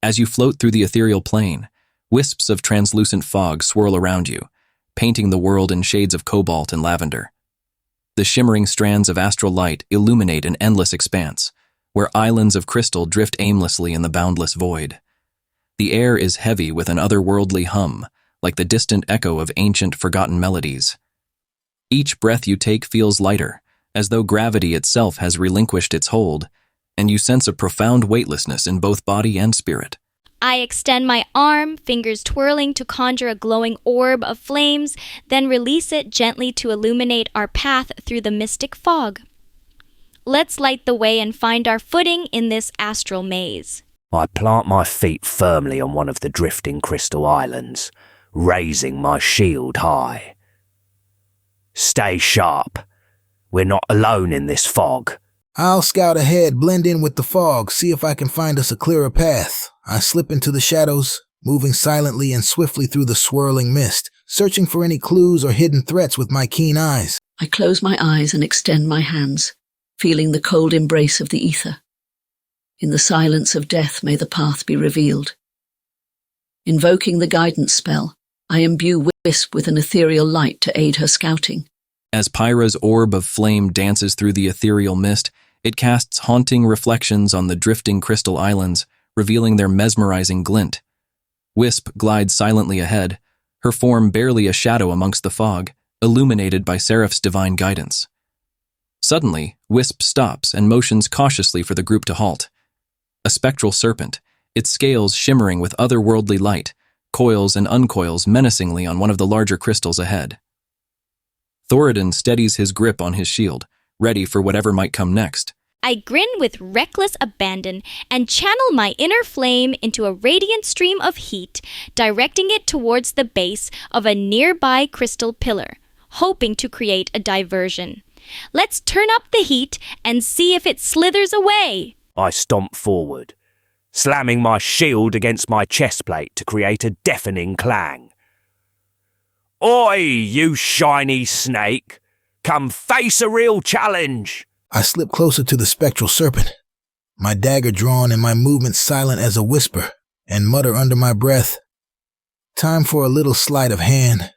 As you float through the ethereal plane, wisps of translucent fog swirl around you, painting the world in shades of cobalt and lavender. The shimmering strands of astral light illuminate an endless expanse, where islands of crystal drift aimlessly in the boundless void. The air is heavy with an otherworldly hum, like the distant echo of ancient, forgotten melodies. Each breath you take feels lighter, as though gravity itself has relinquished its hold, and you sense a profound weightlessness in both body and spirit. I extend my arm, fingers twirling to conjure a glowing orb of flames, then release it gently to illuminate our path through the mystic fog. Let's light the way and find our footing in this astral maze. I plant my feet firmly on one of the drifting crystal islands, raising my shield high. Stay sharp. We're not alone in this fog. I'll scout ahead, blend in with the fog, see if I can find us a clearer path. I slip into the shadows, moving silently and swiftly through the swirling mist, searching for any clues or hidden threats with my keen eyes. I close my eyes and extend my hands, feeling the cold embrace of the ether. In the silence of death may the path be revealed. Invoking the guidance spell, I imbue Wisp with an ethereal light to aid her scouting. As Pyra's orb of flame dances through the ethereal mist, it casts haunting reflections on the drifting crystal islands, revealing their mesmerizing glint. Wisp glides silently ahead, her form barely a shadow amongst the fog, illuminated by Seraph's divine guidance. Suddenly, Wisp stops and motions cautiously for the group to halt. A spectral serpent, its scales shimmering with otherworldly light, coils and uncoils menacingly on one of the larger crystals ahead. Thoradin steadies his grip on his shield, ready for whatever might come next. I grin with reckless abandon and channel my inner flame into a radiant stream of heat, directing it towards the base of a nearby crystal pillar, hoping to create a diversion. Let's turn up the heat and see if it slithers away. I stomp forward, slamming my shield against my chestplate to create a deafening clang. Oi, you shiny snake! Come face a real challenge! I slip closer to the spectral serpent, my dagger drawn and my movements silent as a whisper, and mutter under my breath, "Time for a little sleight of hand."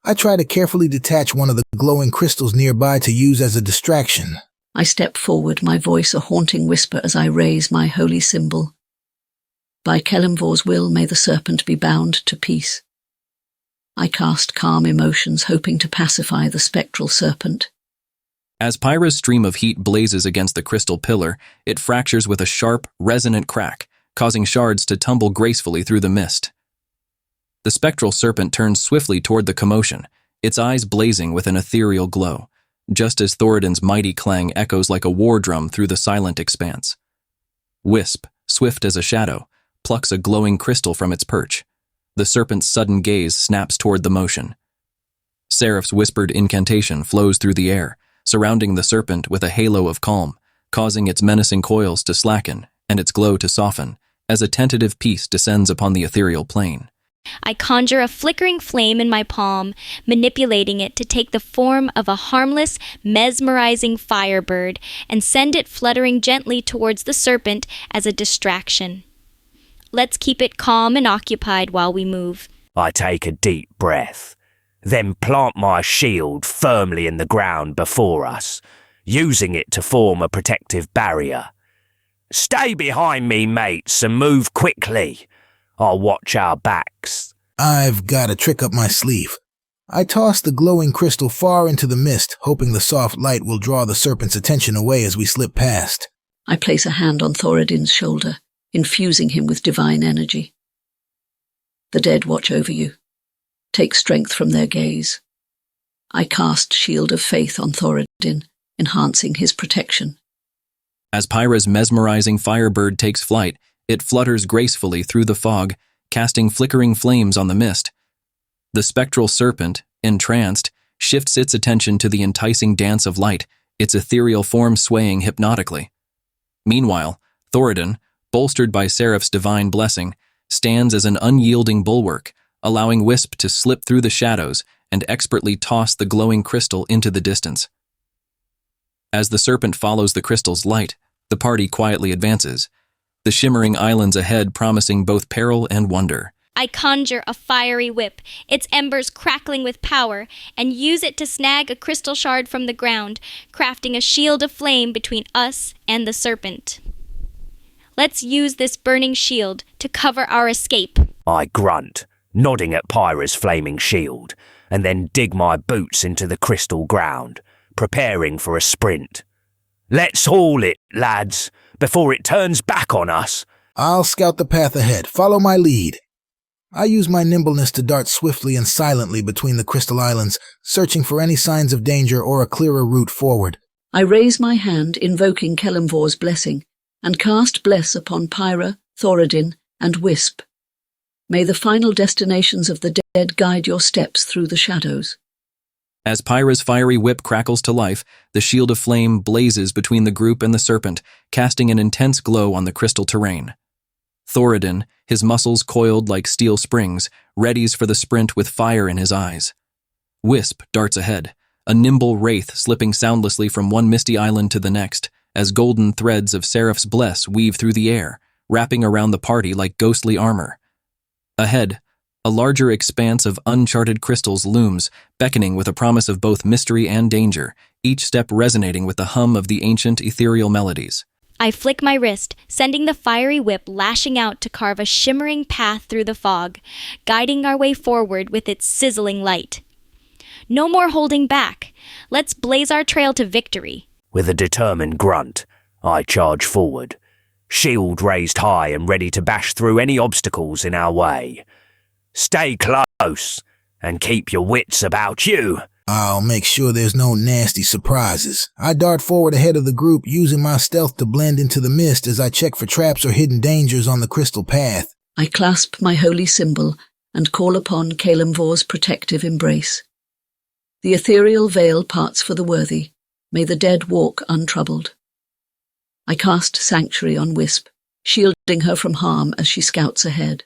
I try to carefully detach one of the glowing crystals nearby to use as a distraction. I step forward, my voice a haunting whisper as I raise my holy symbol. By Kelemvor's will may the serpent be bound to peace. I cast calm emotions, hoping to pacify the spectral serpent. As Pyra's stream of heat blazes against the crystal pillar, it fractures with a sharp, resonant crack, causing shards to tumble gracefully through the mist. The spectral serpent turns swiftly toward the commotion, its eyes blazing with an ethereal glow, just as Thoradin's mighty clang echoes like a war drum through the silent expanse. Wisp, swift as a shadow, plucks a glowing crystal from its perch. The serpent's sudden gaze snaps toward the motion. Seraph's whispered incantation flows through the air, surrounding the serpent with a halo of calm, causing its menacing coils to slacken and its glow to soften, as a tentative peace descends upon the ethereal plane. I conjure a flickering flame in my palm, manipulating it to take the form of a harmless, mesmerizing firebird, and send it fluttering gently towards the serpent as a distraction. Let's keep it calm and occupied while we move. I take a deep breath, then plant my shield firmly in the ground before us, using it to form a protective barrier. Stay behind me, mates, and move quickly. I'll watch our backs. I've got a trick up my sleeve. I toss the glowing crystal far into the mist, hoping the soft light will draw the serpent's attention away as we slip past. I place a hand on Thoradin's shoulder, infusing him with divine energy. The dead watch over you. Take strength from their gaze. I cast Shield of Faith on Thoradin, enhancing his protection. As Pyra's mesmerizing firebird takes flight, it flutters gracefully through the fog, casting flickering flames on the mist. The spectral serpent, entranced, shifts its attention to the enticing dance of light, its ethereal form swaying hypnotically. Meanwhile, Thoradin, bolstered by Seraph's divine blessing, stands as an unyielding bulwark, allowing Wisp to slip through the shadows and expertly toss the glowing crystal into the distance. As the serpent follows the crystal's light, the party quietly advances, the shimmering islands ahead promising both peril and wonder. I conjure a fiery whip, its embers crackling with power, and use it to snag a crystal shard from the ground, crafting a shield of flame between us and the serpent. Let's use this burning shield to cover our escape. I grunt, nodding at Pyra's flaming shield, and then dig my boots into the crystal ground, preparing for a sprint. Let's haul it, lads, before it turns back on us. I'll scout the path ahead. Follow my lead. I use my nimbleness to dart swiftly and silently between the crystal islands, searching for any signs of danger or a clearer route forward. I raise my hand, invoking Kelemvor's blessing, and cast bless upon Pyra, Thoradin, and Wisp. May the final destinations of the dead guide your steps through the shadows. As Pyra's fiery whip crackles to life, the shield of flame blazes between the group and the serpent, casting an intense glow on the crystal terrain. Thoradin, his muscles coiled like steel springs, readies for the sprint with fire in his eyes. Wisp darts ahead, a nimble wraith slipping soundlessly from one misty island to the next, as golden threads of Seraph's bless weave through the air, wrapping around the party like ghostly armor. Ahead, a larger expanse of uncharted crystals looms, beckoning with a promise of both mystery and danger, each step resonating with the hum of the ancient ethereal melodies. I flick my wrist, sending the fiery whip lashing out to carve a shimmering path through the fog, guiding our way forward with its sizzling light. No more holding back. Let's blaze our trail to victory. With a determined grunt, I charge forward, shield raised high and ready to bash through any obstacles in our way. Stay close and keep your wits about you. I'll make sure there's no nasty surprises. I dart forward ahead of the group, using my stealth to blend into the mist as I check for traps or hidden dangers on the crystal path. I clasp my holy symbol and call upon Kelemvor's protective embrace. The ethereal veil parts for the worthy. May the dead walk untroubled. I cast sanctuary on Wisp, shielding her from harm as she scouts ahead.